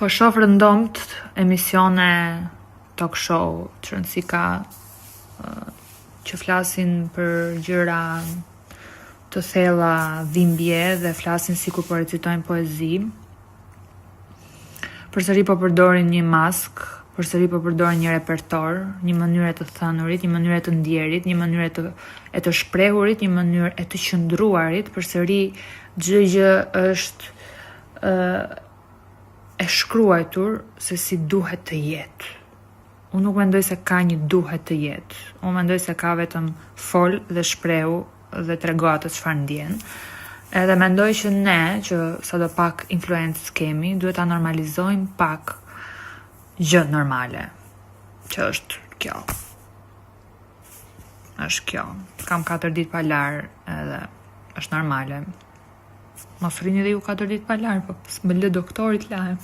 Po shoh rëndomt emisione talk show të rëndësika që flasin për gjëra të thella dhimbje dhe flasin sikur po recitojnë poezi. Përsëri po përdorin një mask, përsëri po përdorin një repertor, një mënyrë të thënurit, një mënyrë të ndjerit, një mënyrë e të shprehurit, një mënyrë e të qëndruarit. Përsëri çdo gjë është e shkruar se si duhet të jetë. Unë nuk mendoj se ka një duhet të jetë. Unë mendoj se ka vetëm fol dhe shprehu dhe trego atë çfarë ndjen. Edhe mendoj që ne, që sado pak influencë kemi, duhet ta normalizojmë pak gjë normale. Që është kjo. Është kjo. Kam 4 ditë pa lar edhe është normale. Mos rrini dhe ju 4 ditë pa lar, po më lë doktorit lahem.